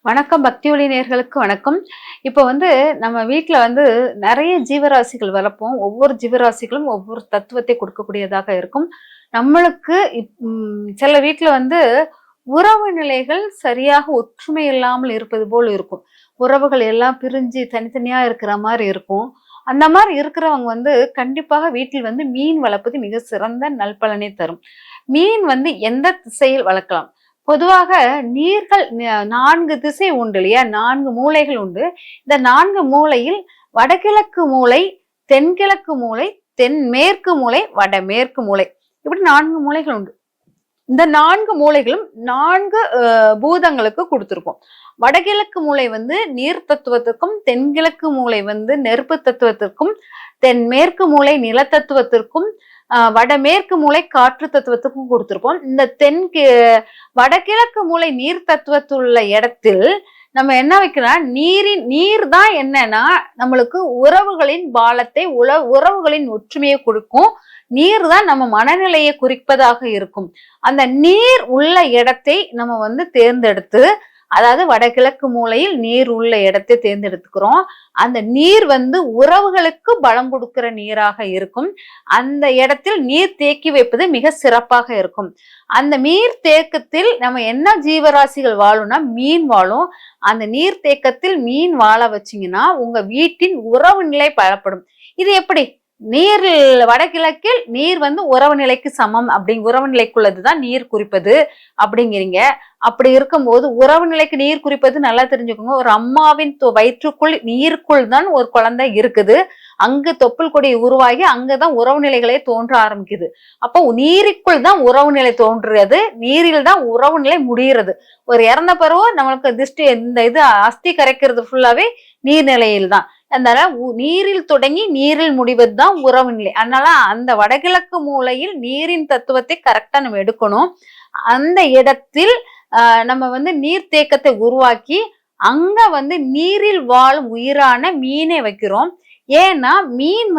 வணக்கம். பக்தி ஒளி நேயர்களுக்கு வணக்கம். இப்போ நம்ம வீட்ல நிறைய ஜீவராசிகள் வளர்ப்போம். ஒவ்வொரு ஜீவராசிகளும் ஒவ்வொரு தத்துவத்தை கொடுக்கக்கூடியதாக இருக்கும். நம்மளுக்கு சில வீட்ல உறவு நிலைகள் சரியாக ஒற்றுமை இல்லாமல் இருப்பது போல் இருக்கும். உறவுகள் எல்லாம் பிரிஞ்சு தனித்தனியா இருக்கிற மாதிரி இருக்கும். அந்த மாதிரி இருக்கிறவங்க கண்டிப்பாக வீட்டில் மீன் வளர்ப்பது மிக சிறந்த நல்பலனை தரும். மீன் எந்த திசையில் வளர்க்கலாம்? பொதுவாக நீர்கள் 4 திசை உண்டு இல்லையா? 4 மூலைகள் உண்டு. இந்த 4 மூலையில் வடகிழக்கு மூலை, தென்கிழக்கு மூலை, தென்மேற்கு மூலை, வடமேற்கு மூலை, இப்படி 4 மூலைகள் உண்டு. இந்த 4 மூலைகளும் 4 பூதங்களுக்கு கொடுத்திருப்போம். வடகிழக்கு மூலை நீர் தத்துவத்திற்கும், தென்கிழக்கு மூலை நெருப்பு தத்துவத்திற்கும், தென்மேற்கு மூலை நில தத்துவத்திற்கும், வடமேற்கு மூலை காற்று தத்துவத்துக்கும் கொடுத்திருப்போம். இந்த வடகிழக்கு மூலை நீர் தத்துவத்துள்ள இடத்தில் நம்ம என்ன வைக்கிறோம்? நீர் தான் என்னன்னா நம்மளுக்கு உறவுகளின் பாலத்தை உறவுகளின் ஒற்றுமையை கொடுக்கும். நீர் தான் நம்ம மனநிலையை குறிப்பதாக இருக்கும். அந்த நீர் உள்ள இடத்தை நம்ம தேர்ந்தெடுத்து, அதாவது வடகிழக்கு மூலையில் நீர் உள்ள இடத்தை தேர்ந்தெடுத்துக்கிறோம். அந்த நீர் உறவுகளுக்கு பலம் கொடுக்கிற நீராக இருக்கும். அந்த இடத்தில் நீர் தேக்கி வைப்பது மிக சிறப்பாக இருக்கும். அந்த நீர் தேக்கத்தில் நம்ம என்ன ஜீவராசிகள் வாழும்னா மீன் வாழும். அந்த நீர் தேக்கத்தில் மீன் வாழ வச்சீங்கன்னா உங்க வீட்டின் உறவு நிலை பலப்படும். இது எப்படி? வடகிழக்கில் நீர் உறவு நிலைக்கு சமம், உறவு நிலைக்குள்ளதுதான் நீர் குறிப்பது அப்படிங்கிறீங்க. அப்படி இருக்கும்போது உறவு நிலைக்கு நீர் குறிப்பது நல்லா தெரிஞ்சுக்கோங்க. ஒரு அம்மாவின் வயிற்றுக்குள் நீருக்குள் தான் ஒரு குழந்தை இருக்குது. அங்கு தொப்புள் கொடி உருவாகி அங்கதான் உறவு நிலைகளே தோன்ற ஆரம்பிக்குது. அப்போ நீருக்குள் தான் உறவு நிலை தோன்றுறது, நீரில் தான் உறவு நிலை முடிகிறது. ஒரு இறந்த பிறகு நம்மளுக்கு இந்த அஸ்தி கரைக்கிறது ஃபுல்லாவே நீர்நிலையில் தான். அதனால நீரில் தொடங்கி நீரில் முடிவது தான் உறவு நிலை. அதனால அந்த வடகிழக்கு மூலையில் நீரின் தத்துவத்தை கரெக்டா நம்ம எடுக்கணும். அந்த இடத்தில் நம்ம நீர் தேக்கத்தை உருவாக்கி அங்க நீரில் வாழும் உயிரான மீனை வைக்கிறோம். ஏன்னா மீன்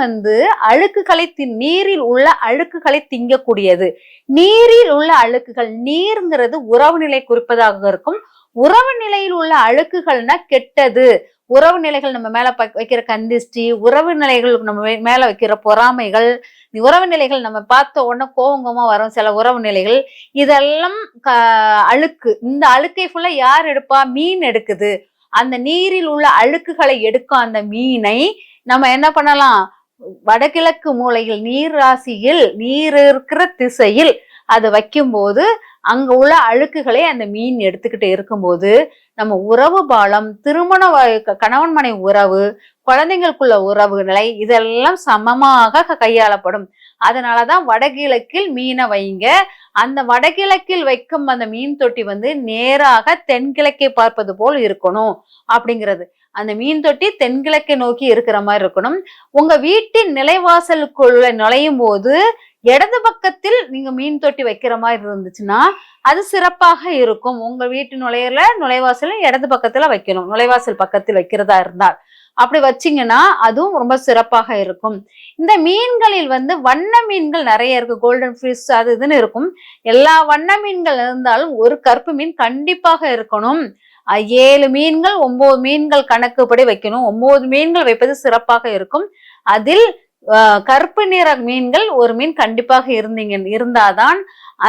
அழுக்குகளை நீரில் உள்ள அழுக்குகளை திங்கக்கூடியது. நீரில் உள்ள அழுக்குகள், நீர்ங்கிறது உறவு நிலை குறிப்பதாக இருக்கும். உறவு நிலையில் உள்ள அழுக்குகள்னா கெட்டது. உறவு நிலைகள் நம்ம மேல வைக்கிற கந்திஷ்டி, உறவு நிலைகள் நம்ம மேல வைக்கிற பொறாமைகள், உறவு நிலைகள் நம்ம பார்த்த உடனே கோவங்கமா வரும் சில உறவு நிலைகள், இதெல்லாம் அழுக்கு. இந்த அழுக்கை ஃபுல்லா யார் எடுப்பா? மீன் எடுக்குது. அந்த நீரில் உள்ள அழுக்குகளை எடுக்கும் அந்த மீனை நம்ம என்ன பண்ணலாம்? வடகிழக்கு மூலையில் நீர் ராசியில் நீர் இருக்கிற திசையில் அது வைக்கும்போது அங்க உள்ள அழுக்குகளை அந்த மீன் எடுத்துக்கிட்டு இருக்கும்போது நம்ம உறவு பாலம், திருமண கணவன் மனை உறவு, குழந்தைங்களுக்குள்ள உறவு நிலை இதெல்லாம் சமமாக கையாளப்படும். அதனாலதான் வடகிழக்கில் மீனை வைங்க. அந்த வடகிழக்கில் வைக்கும் அந்த மீன் தொட்டி நேராக தென்கிழக்கை பார்ப்பது போல் இருக்கணும் அப்படிங்கிறது. அந்த மீன் தொட்டி தென்கிழக்கை நோக்கி இருக்கிற மாதிரி இருக்கணும். உங்க வீட்டின் நிலைவாசலுக்குள்ள நுழையும் போது இடது பக்கத்தில் நீங்க மீன் தொட்டி வைக்கிற மாதிரி இருந்துச்சுன்னா அது சிறப்பாக இருக்கும். உங்க வீட்டு நுழைவாசல இடது பக்கத்துல வைக்கணும். நுழைவாசல் பக்கத்தில் வைக்கிறதா இருந்தால் அப்படி வச்சீங்கன்னா அதுவும் ரொம்ப சிறப்பாக இருக்கும். இந்த மீன்களில் வண்ண மீன்கள் நிறைய இருக்கு. கோல்டன் ஃபிஷ் அது இதுன்னு இருக்கும். எல்லா வண்ண மீன்கள் இருந்தாலும் ஒரு கருப்பு மீன் கண்டிப்பாக இருக்கணும். 7 மீன்கள் 9 மீன்கள் கணக்குப்படி வைக்கணும். 9 மீன்கள் வைப்பது சிறப்பாக இருக்கும். அதில் கருப்பு நிற மீன்கள் ஒரு மீன் கண்டிப்பாக இருந்தாதான்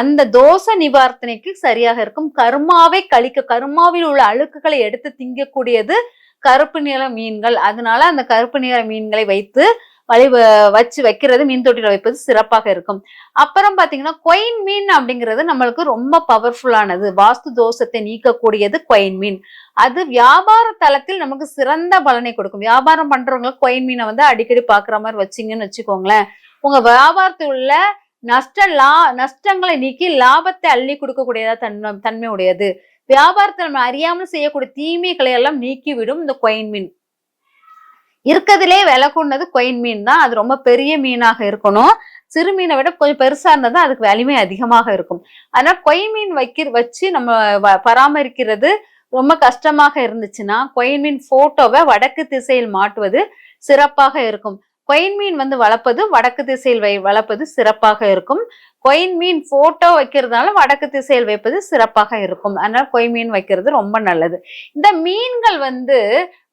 அந்த தோஷ நிவாரணைக்கு சரியாக இருக்கும். கர்மாவை கழிக்க, கர்மாவில் உள்ள அழுக்குகளை எடுத்து திங்கக்கூடியது கருப்பு நிற மீன்கள். அதனால அந்த கருப்பு நிற மீன்களை வைத்து வச்சு வைக்கிறது, மீன் தொட்டியில வைப்பது சிறப்பாக இருக்கும். அப்புறம் பாத்தீங்கன்னா கொயின் மீன் அப்படிங்கிறது நம்மளுக்கு ரொம்ப பவர்ஃபுல்லானது. வாஸ்து தோஷத்தை நீக்கக்கூடியது கொயின் மீன். அது வியாபார தளத்தில் நமக்கு சிறந்த பலனை கொடுக்கும். வியாபாரம் பண்றவங்க கொயின் மீனை அடிக்கடி பாக்குற மாதிரி வச்சிங்கன்னு வச்சுக்கோங்களேன், உங்க வியாபாரத்தில் உள்ள நஷ்டங்களை நீக்கி லாபத்தை அள்ளி கொடுக்கக்கூடியதா தன்மை உடையது. வியாபாரத்தில் நம்ம அறியாமல் செய்யக்கூடிய தீமைகளை எல்லாம் நீக்கிவிடும் இந்த கொயின் மீன். இருக்கிறதுலே விலை கொண்டது கொயின் மீன் தான். அது ரொம்ப பெரிய மீனாக இருக்கணும். சிறு மீனை விட கொஞ்சம் பெருசா இருந்தா அதுக்கு வலிமை அதிகமாக இருக்கும். அதனால கொயின் மீன் வச்சு நம்ம பராமரிக்கிறது ரொம்ப கஷ்டமாக இருந்துச்சுன்னா கொயின் மீன் போட்டோவை வடக்கு திசையில் மாட்டுவது சிறப்பாக இருக்கும். கொயின் மீன் வந்து வளர்ப்பது வடக்கு திசையில் வளர்ப்பது சிறப்பாக இருக்கும். கொயின் மீன் போட்டோ வைக்கிறதுனால வடக்கு திசையில் வைப்பது சிறப்பாக இருக்கும். அதனால கொயின் மீன் வைக்கிறது ரொம்ப நல்லது. இந்த மீன்கள் வந்து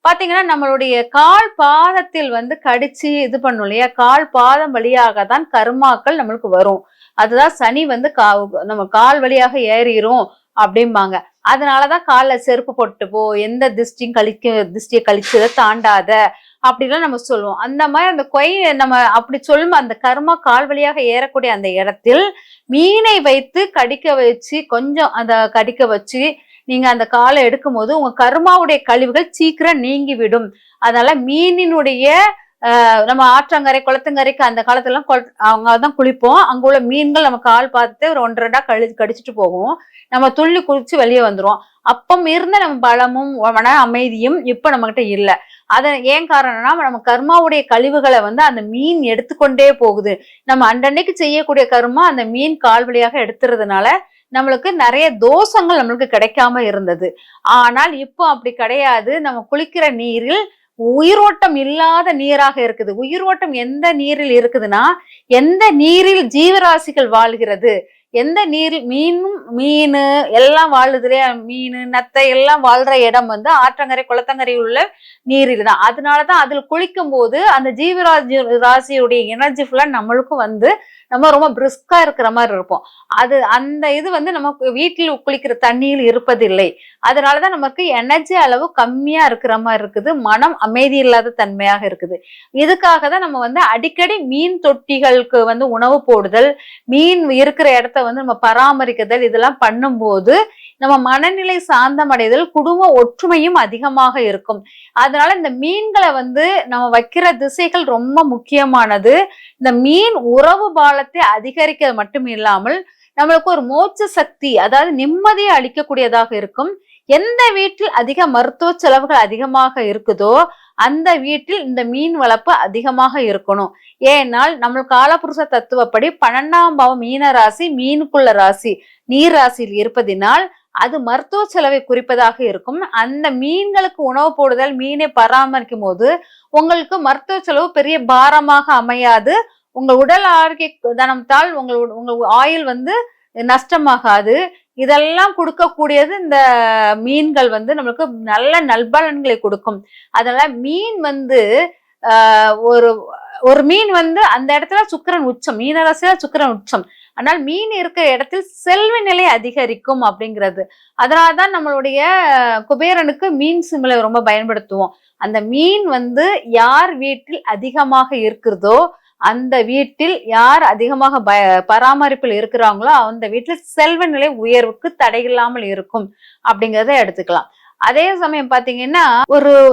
பாத்தீங்கன்னா நம்மளுடைய கால் பாதத்தில் வந்து கடிச்சு இது பண்ணும் இல்லையா, கால் பாதம் வழியாக தான் கர்மாக்கள் நம்மளுக்கு வரும். அதுதான் சனி வந்து நம்ம கால் வழியாக ஏறிரும் அப்படிம்பாங்க. அதனாலதான் காலில் செருப்பு போட்டு போ, எந்த திருஷ்டியை கழிச்சதை தாண்டாத அப்படிலாம் நம்ம சொல்லுவோம். அந்த மாதிரி அந்த நம்ம அப்படி சொல்லும் அந்த கர்மா கால் வழியாக ஏறக்கூடிய அந்த இடத்தில் மீனை வைத்து கடிக்க வச்சு, கொஞ்சம் அந்த கடிக்க வச்சு நீங்க அந்த காலை எடுக்கும் போது உங்க கர்மாவுடைய கழிவுகள் சீக்கிரம் நீங்கி விடும். அதனால மீனினுடைய நம்ம ஆற்றங்கரை குளத்தங்கரைக்கு அந்த காலத்துல எல்லாம் அவங்கதான் குளிப்போம். அங்க உள்ள மீன்கள் நம்ம கால் பார்த்து ஒரு 1-2 கடிச்சிட்டு போகும். நம்ம துள்ளி குளிச்சு வெளியே வந்துரும். அப்பம் இருந்த நம்ம பலமும் மன அமைதியும் இப்ப நம்ம கிட்ட இல்ல. அத ஏன் காரணம்னா நம்ம கர்மாவுடைய கழிவுகளை வந்து அந்த மீன் எடுத்துக்கொண்டே போகுது. நம்ம அண்டன்னைக்கு செய்யக்கூடிய கர்மா அந்த மீன் கால் வழியாக எடுத்துறதுனால நம்மளுக்கு நிறைய தோஷங்கள் நம்மளுக்கு கிடைக்காம இருந்தது. ஆனால் இப்போ அப்படி கிடையாது. நம்ம குளிக்கிற நீரில் உயிரோட்டம் இல்லாத நீராக இருக்குது. உயிரோட்டம் எந்த நீரில் இருக்குதுன்னா, எந்த நீரில் ஜீவராசிகள் வாழ்கிறது, எந்த நீரில் மீன் எல்லாம் வாழுது இல்லையா, மீன் நத்தை எல்லாம் வாழ்ற இடம் வந்து ஆற்றங்கரை குளத்தங்கரை உள்ள நீரில் தான். அதனாலதான் அதுல குளிக்கும் போது அந்த ராசியுடைய எனர்ஜி ஃபுல்லா நம்மளுக்கும் வந்து நம்ம ரொம்ப பிரிஸ்கா இருக்கிற மாதிரி இருப்போம். அந்த இது வந்து நமக்கு வீட்டில் குளிக்கிற தண்ணியில் இருப்பதில்லை. அதனாலதான் நமக்கு எனர்ஜி அளவு கம்மியா இருக்கிற மாதிரி இருக்குது. மனம் அமைதி இல்லாத தன்மையாக இருக்குது. இதுக்காக தான் நம்ம வந்து அடிக்கடி மீன் தொட்டிகளுக்கு வந்து உணவு போடுதல், மீன் இருக்கிற இடத்த வந்து நம்ம பராமரிக்குதல், இதெல்லாம் பண்ணும்போது நம்ம மனநிலை சாந்தமடைதல், குடும்ப ஒற்றுமையும் அதிகமாக இருக்கும். அதனால இந்த மீன்களை வந்து நம்ம வைக்கிற திசைகள் ரொம்ப முக்கியமானது. இந்த மீன் உறவு பாலத்தை அதிகரிக்க மட்டும் இல்லாமல் நம்மளுக்கு ஒரு மோட்ச சக்தி, அதாவது நிம்மதியை அளிக்கக்கூடியதாக இருக்கும். எந்த வீட்டில் அதிக மருத்துவ செலவுகள் அதிகமாக இருக்குதோ அந்த வீட்டில் இந்த மீன் வளர்ப்பு அதிகமாக இருக்கணும். ஏனால் நம்ம காலபுருஷ தத்துவப்படி 12ஆம் பாவம் மீன ராசி, மீனுக்குள்ள ராசி, நீர் ராசியில் இருப்பதினால் அது மருத்துவ செலவை குறிப்பதாக இருக்கும். அந்த மீன்களுக்கு உணவு போடுதல், மீனை பராமரிக்கும் போது உங்களுக்கு மருத்துவ செலவு பெரிய பாரமாக அமையாது. உங்க உடல் ஆரோக்கிய தனத்தால் உங்க ஆயுள் வந்து நஷ்டமாகாது. இதெல்லாம் கொடுக்கக்கூடியது இந்த மீன்கள் வந்து நம்மளுக்கு நல்ல நல்பலன்களை கொடுக்கும். அதனால மீன் வந்து ஒரு மீன் வந்து அந்த இடத்துல சுக்கிரன் உச்சம், மீனராசியில சுக்கிரன் உச்சம். ஆனால் மீன் இருக்கிற இடத்தில் செல்வ நிலை அதிகரிக்கும் அப்படிங்கிறது. அதனாலதான் நம்மளுடைய குபேரனுக்கு மீன் சிம்பலை ரொம்ப பயன்படுத்துவோம். அந்த மீன் வந்து யார் வீட்டில் அதிகமாக இருக்கிறதோ அந்த வீட்டில் யார் அதிகமாக பராமரிப்பில் இருக்கிறாங்களோ அந்த வீட்டில் செல்வ நிலை உயர்வுக்கு தடையில்லாமல் இருக்கும் அப்படிங்கிறத எடுத்துக்கலாம். அதே சமயம் பாத்தீங்கன்னா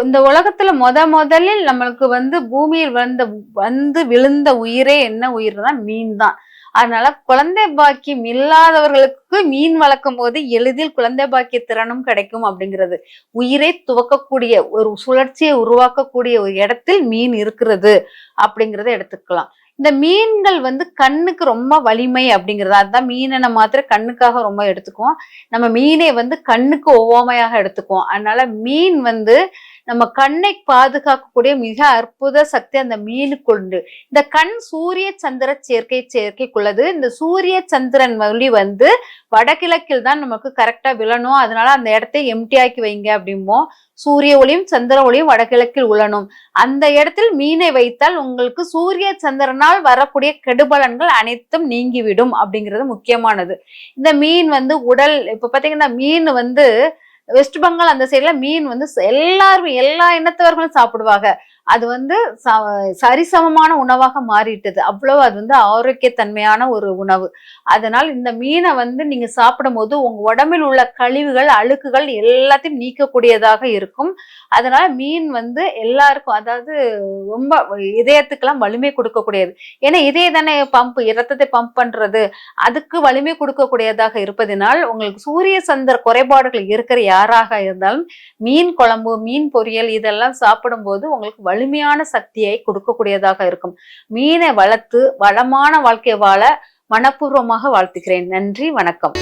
இந்த உலகத்துல முதலில் நம்மளுக்கு வந்து பூமியில் வந்து விழுந்த உயிரே என்ன உயிர்னா மீன் தான். அதனால குழந்தை பாக்கியம் இல்லாதவர்களுக்கு மீன் வளர்க்கும் போது எளிதில் குழந்தை பாக்கிய திறனும் கிடைக்கும் அப்படிங்கிறது. உயிரை துவக்கக்கூடிய ஒரு சுழற்சியை உருவாக்கக்கூடிய ஒரு இடத்தில் மீன் இருக்கிறது அப்படிங்கிறத எடுத்துக்கலாம். இந்த மீன்கள் வந்து கண்ணுக்கு ரொம்ப வலிமை அப்படிங்கிறது. அதுதான் மீனை மாத்திரம் கண்ணுக்காக ரொம்ப எடுத்துக்குவோம். நம்ம மீனை வந்து கண்ணுக்கு ஒவ்வாமையாக எடுத்துக்குவோம். அதனால மீன் வந்து நம்ம கண்ணை பாதுகாக்கக்கூடிய மிக அற்புத சக்தி அந்த மீனுக்கு உண்டு. இந்த கண் சூரிய சந்திர சேர்க்கைக்குள்ளது. இந்த சூரிய சந்திரன் வழி வந்து வடகிழக்கில் தான் நமக்கு கரெக்டா விழணும். அதனால அந்த இடத்தை எம்டி ஆக்கி வைங்க அப்படிம்போம். சூரிய ஒளியும் சந்திர ஒளியும் வடகிழக்கில் உழணும். அந்த இடத்தில் மீனை வைத்தால் உங்களுக்கு சூரிய சந்திரனால் வரக்கூடிய கெடுபலன்கள் அனைத்தும் நீங்கிவிடும் அப்படிங்கிறது முக்கியமானது. இந்த மீன் வந்து உடல் இப்ப பாத்தீங்கன்னா மீன் வந்து வெஸ்ட் பெங்கால் அந்த சைட்ல மீன் வந்து எல்லாருமே எல்லா இனத்தவர்களும் சாப்பிடுவாங்க. அது வந்து சரிசமமான உணவாக மாறிட்டது. அவ்வளவு அது வந்து ஆரோக்கியத்தன்மையான ஒரு உணவு. அதனால் இந்த மீனை வந்து நீங்க சாப்பிடும் போது உங்க உடம்பில் உள்ள கழிவுகள் அழுக்குகள் எல்லாத்தையும் நீக்கக்கூடியதாக இருக்கும். அதனால மீன் வந்து எல்லாருக்கும், அதாவது ரொம்ப இதயத்துக்கெல்லாம் வலிமை கொடுக்கக்கூடியது. ஏன்னா இதய தானே இரத்தத்தை பம்ப் பண்றது, அதுக்கு வலிமை கொடுக்கக்கூடியதாக இருப்பதனால் உங்களுக்கு சூரிய சந்திர குறைபாடுகள் இருக்கிற யாராக இருந்தாலும் மீன் குழம்பு, மீன் பொரியல் இதெல்லாம் சாப்பிடும் போது உங்களுக்கு வலிமையான சக்தியை கொடுக்கக்கூடியதாக இருக்கும். மீனை வளர்த்து வளமான வாழ்க்கை வாழ மனப்பூர்வமாக வாழ்த்துக்கிறேன். நன்றி, வணக்கம்.